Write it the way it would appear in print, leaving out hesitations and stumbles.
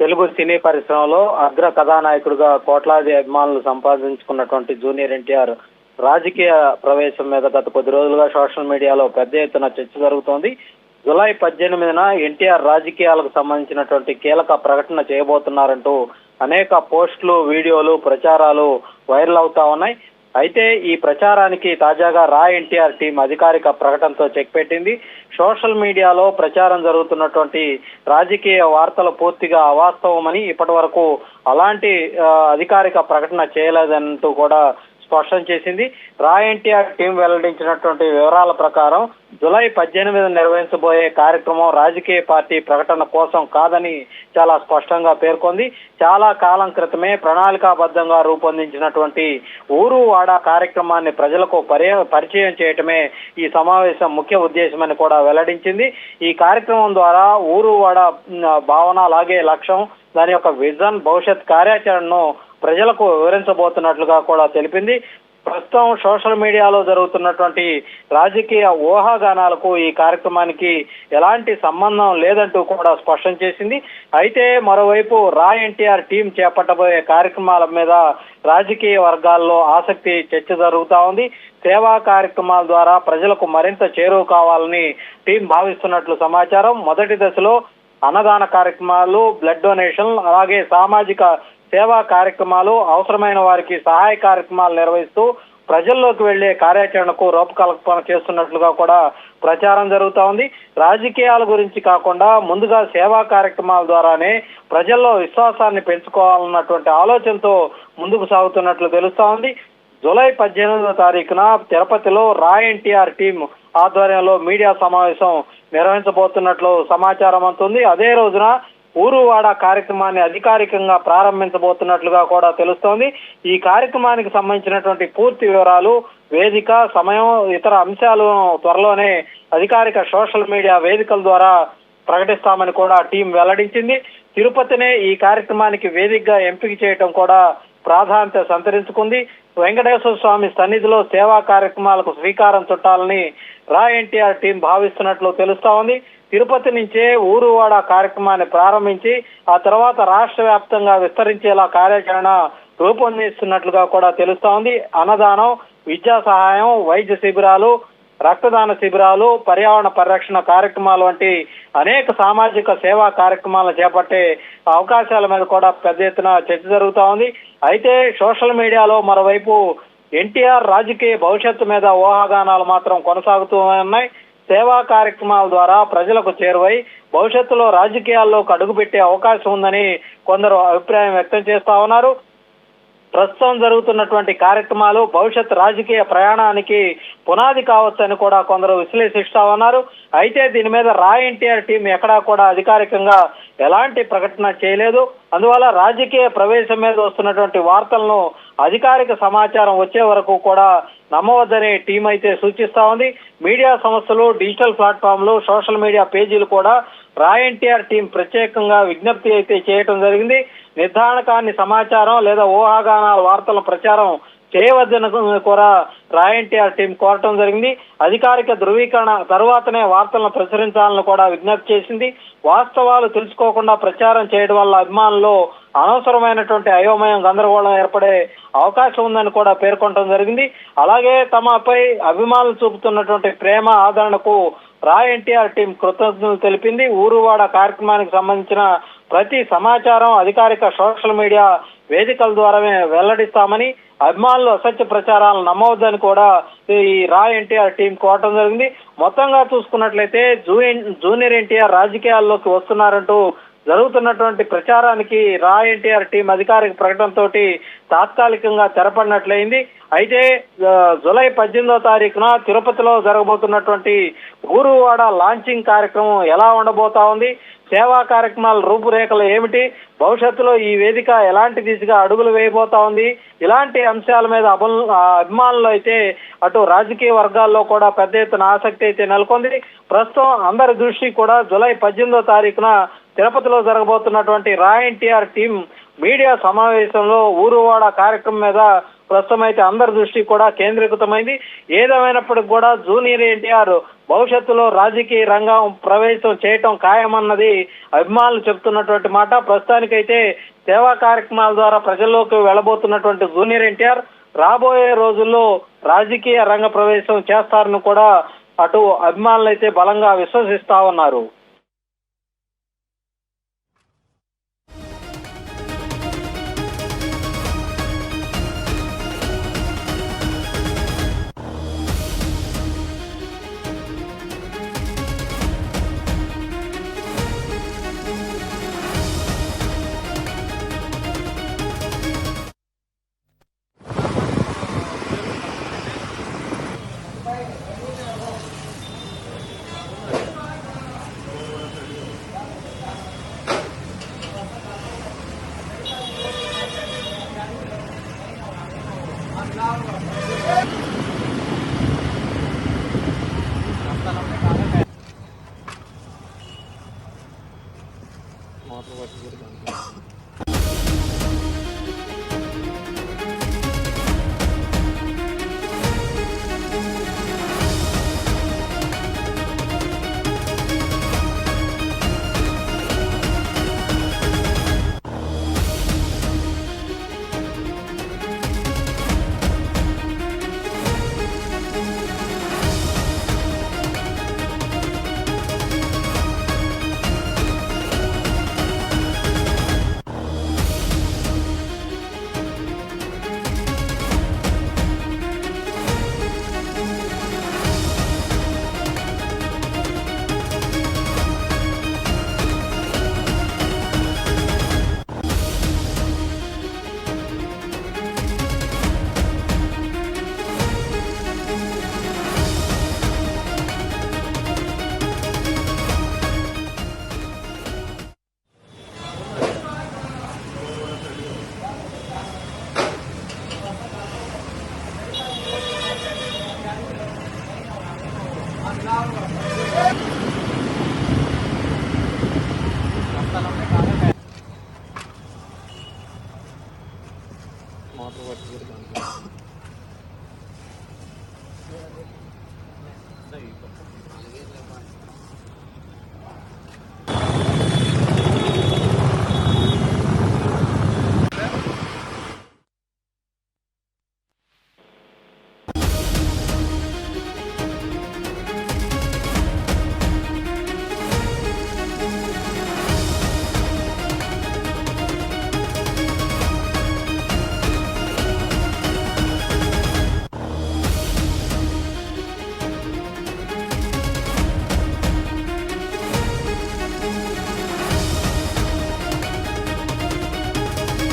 తెలుగు సినీ పరిశ్రమలో అగ్ర కథానాయకుడిగా కోట్లాది అభిమానులు సంపాదించుకున్నటువంటి జూనియర్ ఎన్టీఆర్ రాజకీయ ప్రవేశం మీద గత కొద్ది రోజులుగా సోషల్ మీడియాలో పెద్ద ఎత్తున చర్చ జరుగుతోంది. జూలై 18న ఎన్టీఆర్ రాజకీయాలకు సంబంధించినటువంటి కీలక ప్రకటన చేయబోతున్నారంటూ అనేక పోస్టులు, వీడియోలు, ప్రచారాలు వైరల్ అవుతా ఉన్నాయి. అయితే ఈ ప్రచారానికి తాజాగా రా ఎన్టీఆర్ టీం అధికారిక ప్రకటనతో చెక్ పెట్టింది. సోషల్ మీడియాలో ప్రచారం జరుగుతున్నటువంటి రాజకీయ వార్తలు పూర్తిగా అవాస్తవమని, ఇప్పటి వరకు అలాంటి అధికారిక ప్రకటన చేయలేదంటూ కూడా స్పష్టం చేసింది. రా ఎన్టీఆర్ టీం వెల్లడించినటువంటి వివరాల ప్రకారం జూలై 18 నిర్వహించబోయే కార్యక్రమం రాజకీయ పార్టీ ప్రకటన కోసం కాదని చాలా స్పష్టంగా పేర్కొంది. చాలా కాలం క్రితమే ప్రణాళికాబద్ధంగా రూపొందించినటువంటి ఊరు వాడ కార్యక్రమాన్ని ప్రజలకు పరిచయం చేయటమే ఈ సమావేశం ముఖ్య ఉద్దేశమని కూడా వెల్లడించింది. ఈ కార్యక్రమం ద్వారా ఊరు వాడ భావన, అలాగే లక్ష్యం, దాని యొక్క విజన్, భవిష్యత్ కార్యాచరణను ప్రజలకు వివరించబోతున్నట్లుగా కూడా తెలిపింది. ప్రస్తుతం సోషల్ మీడియాలో జరుగుతున్నటువంటి రాజకీయ ఊహాగానాలకు ఈ కార్యక్రమానికి ఎలాంటి సంబంధం లేదంటూ కూడా స్పష్టం చేసింది. అయితే మరోవైపు రా ఎన్టీఆర్ టీం చేపట్టబోయే కార్యక్రమాల మీద రాజకీయ వర్గాల్లో ఆసక్తి, చర్చ జరుగుతా ఉంది. సేవా కార్యక్రమాల ద్వారా ప్రజలకు మరింత చేరువ కావాలని టీం భావిస్తున్నట్లు సమాచారం. మొదటి దశలో అన్నదాన కార్యక్రమాలు, బ్లడ్ డొనేషన్, అలాగే సామాజిక సేవా కార్యక్రమాలు, అవసరమైన వారికి సహాయ కార్యక్రమాలు నిర్వహిస్తూ ప్రజల్లోకి వెళ్లే కార్యాచరణకు రూపకల్పన చేస్తున్నట్లుగా కూడా ప్రచారం జరుగుతా ఉంది. రాజకీయాల గురించి కాకుండా ముందుగా సేవా కార్యక్రమాల ద్వారానే ప్రజల్లో విశ్వాసాన్ని పెంచుకోవాలన్నటువంటి ఆలోచనతో ముందుకు సాగుతున్నట్లు తెలుస్తా ఉంది. జూలై 18వ తారీఖున తిరుపతిలో రా ఎన్టీఆర్ టీం ఆధ్వర్యంలో మీడియా సమావేశం నిర్వహించబోతున్నట్లు సమాచారం అందుతుంది. అదే రోజున ఊరువాడ కార్యక్రమాన్ని అధికారికంగా ప్రారంభించబోతున్నట్లుగా కూడా తెలుస్తోంది. ఈ కార్యక్రమానికి సంబంధించినటువంటి పూర్తి వివరాలు, వేదిక, సమయం, ఇతర అంశాలను త్వరలోనే అధికారిక సోషల్ మీడియా వేదికల ద్వారా ప్రకటిస్తామని కూడా టీం వెల్లడించింది. తిరుపతినే ఈ కార్యక్రమానికి వేదికగా ఎంపిక చేయడం కూడా ప్రాధాన్యత సంతరించుకుంది. వెంకటేశ్వర స్వామి సన్నిధిలో సేవా కార్యక్రమాలకు శ్రీకారం చుట్టాలని రా ఎన్టీఆర్ టీం భావిస్తున్నట్లు తెలుస్తా ఉంది. తిరుపతి నుంచే ఊరువాడ కార్యక్రమాన్ని ప్రారంభించి ఆ తర్వాత రాష్ట్ర వ్యాప్తంగా విస్తరించేలా కార్యాచరణ రూపొందిస్తున్నట్లుగా కూడా తెలుస్తా ఉంది. అన్నదానం, విద్యా సహాయం, వైద్య శిబిరాలు, రక్తదాన శిబిరాలు, పర్యావరణ పరిరక్షణ కార్యక్రమాలు వంటి అనేక సామాజిక సేవా కార్యక్రమాలను చేపట్టే అవకాశాల మీద కూడా పెద్ద ఎత్తున చర్చ జరుగుతా ఉంది. అయితే సోషల్ మీడియాలో మరోవైపు ఎన్టీఆర్ రాజకీయ భవిష్యత్తు మీద ఊహాగానాలు మాత్రం కొనసాగుతూ ఉన్నాయి. సేవా కార్యక్రమాల ద్వారా ప్రజలకు చేరువై భవిష్యత్తులో రాజకీయాల్లోకి అడుగుపెట్టే అవకాశం ఉందని కొందరు అభిప్రాయం వ్యక్తం చేస్తా ఉన్నారు. ప్రస్తుతం జరుగుతున్నటువంటి కార్యక్రమాలు భవిష్యత్ రాజకీయ ప్రయాణానికి పునాది కావచ్చని కూడా కొందరు విశ్లేషిస్తా ఉన్నారు. అయితే దీని మీద రా ఎన్టీఆర్ టీం ఎక్కడా కూడా అధికారికంగా ఎలాంటి ప్రకటన చేయలేదు. అందువల్ల రాజకీయ ప్రవేశం మీద వస్తున్నటువంటి వార్తలను అధికారిక సమాచారం వచ్చే వరకు కూడా నమ్మవద్దని టీం అయితే సూచిస్తా ఉంది. మీడియా సంస్థలు, డిజిటల్ ప్లాట్ఫామ్లు, సోషల్ మీడియా పేజీలు కూడా రా ఎన్టీఆర్ టీం ప్రత్యేకంగా విజ్ఞప్తి అయితే చేయటం జరిగింది. నిర్ధారణ కాని సమాచారం లేదా ఊహాగానాల వార్తల ప్రచారం చేయవద్దని కూడా రా ఎన్టీఆర్ టీం కోరటం జరిగింది. అధికారిక ధృవీకరణ తరువాతనే వార్తలను ప్రచురించాలని కూడా విజ్ఞప్తి చేసింది. వాస్తవాలు తెలుసుకోకుండా ప్రచారం చేయడం వల్ల అభిమానుల్లో అనవసరమైనటువంటి అయోమయం, గందరగోళం ఏర్పడే అవకాశం ఉందని కూడా పేర్కొనడం జరిగింది. అలాగే తమపై అభిమానులు చూపుతున్నటువంటి ప్రేమ, ఆదరణకు రా ఎన్టీఆర్ టీం కృతజ్ఞతలు తెలిపింది. ఊరువాడ కార్యక్రమానికి సంబంధించిన ప్రతి సమాచారం అధికారిక సోషల్ మీడియా వేదికల ద్వారానే వెల్లడిస్తామని, అభిమానులు అసత్య ప్రచారాలను నమ్మవద్దని కూడా ఈ రా ఎన్టీఆర్ టీం కోరటం జరిగింది. మొత్తంగా చూసుకున్నట్లయితే జూనియర్ ఎన్టీఆర్ రాజకీయాల్లోకి వస్తున్నారంటూ జరుగుతున్నటువంటి ప్రచారానికి రా ఎన్టీఆర్ టీం అధికారిక ప్రకటనతో తాత్కాలికంగా తెరపడినట్లయింది. అయితే జూలై 18వ తారీఖున తిరుపతిలో జరగబోతున్నటువంటి ఊరువాడ లాంచింగ్ కార్యక్రమం ఎలా ఉండబోతా ఉంది, సేవా కార్యక్రమాల రూపురేఖలు ఏమిటి, భవిష్యత్తులో ఈ వేదిక ఎలాంటి దిశగా అడుగులు వేయబోతా ఉంది, ఇలాంటి అంశాల మీద అభిమానులు అయితే అటు రాజకీయ వర్గాల్లో కూడా పెద్ద ఎత్తున ఆసక్తి అయితే నెలకొంది. ప్రస్తుతం అందరి దృష్టి కూడా జూలై 18వ తారీఖున తిరుపతిలో జరగబోతున్నటువంటి రా ఎన్టీఆర్ టీం మీడియా సమావేశంలో ఊరువాడ కార్యక్రమం మీద ప్రస్తుతం అయితే అందరి దృష్టి కూడా కేంద్రీకృతమైంది. ఏదేమైనప్పటికీ కూడా జూనియర్ ఎన్టీఆర్ భవిష్యత్తులో రాజకీయ రంగం ప్రవేశం చేయటం ఖాయమన్నది అభిమానులు చెప్తున్నటువంటి మాట. ప్రస్తుతానికైతే సేవా కార్యక్రమాల ద్వారా ప్రజల్లోకి వెళ్లబోతున్నటువంటి జూనియర్ ఎన్టీఆర్ రాబోయే రోజుల్లో రాజకీయ రంగ ప్రవేశం చేస్తారని కూడా అటు అభిమానులు అయితే బలంగా విశ్వసిస్తా ఉన్నారు.